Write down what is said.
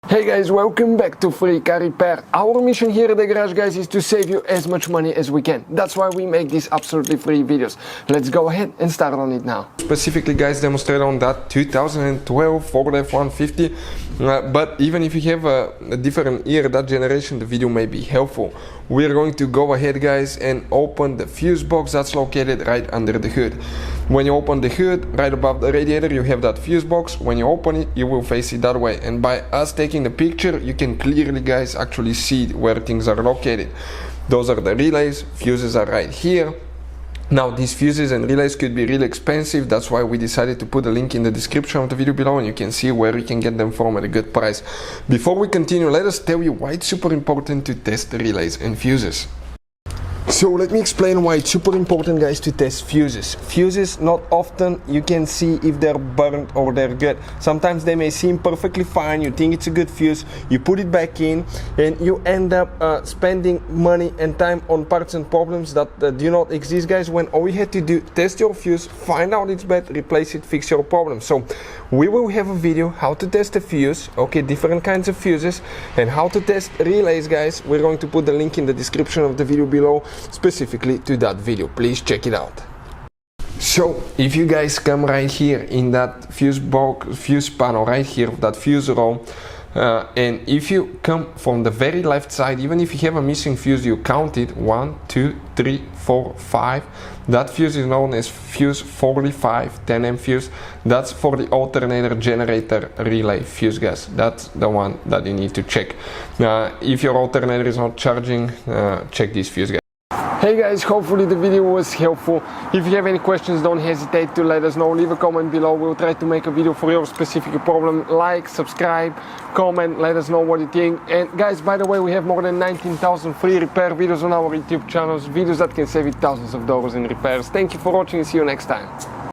Hey guys, welcome back to Free Car Repair. Our mission here at the garage, guys, is to save you as much money as we can. That's why we make these absolutely free videos. Let's go ahead and start on it now. Specifically, guys, demonstrate on that 2012 Ford F-150. But even if you have a different year, that generation, the video may be helpful. We're going to go ahead, guys, and open the fuse box that's located right under the hood. When you open the hood, right above the radiator, you have that fuse box. When you open it, you will face it that way. And by us taking the picture, you can clearly, guys, actually see where things are located. Those are the relays. Fuses are right here. Now, these fuses and relays could be really expensive. That's why we decided to put a link in the description of the video below, and you can see where you can get them from at a good price. Before we continue, let us tell you why it's super important to test the relays and fuses. So let me explain why it's super important, guys, to test fuses. Fuses, not often you can see if they're burnt or they're good. Sometimes they may seem perfectly fine, you think it's a good fuse, you put it back in, and you end up spending money and time on parts and problems that do not exist, guys, when all you had to do, test your fuse, find out it's bad, replace it, fix your problem. So we will have a video how to test a fuse, okay, different kinds of fuses, and how to test relays, guys. We're going to put the link in the description of the video below, specifically to that video. Please check it out. So if you guys come right here in that fuse box, fuse panel right here, that fuse row, and if you come from the very left side, even if you have a missing fuse, you count it 1, 2, 3, 4, 5. That fuse is known as fuse 45 10M fuse. That's for the alternator generator relay fuse, guys. That's the one that you need to check. If your alternator is not charging, check this fuse, guys. Hey guys, hopefully the video was helpful. If you have any questions, don't hesitate to let us know. Leave a comment below. We'll try to make a video for your specific problem. Like, subscribe, comment, let us know what you think. And guys, by the way, we have more than 19,000 free repair videos on our YouTube channels, videos that can save you thousands of dollars in repairs. Thank you for watching and see you next time.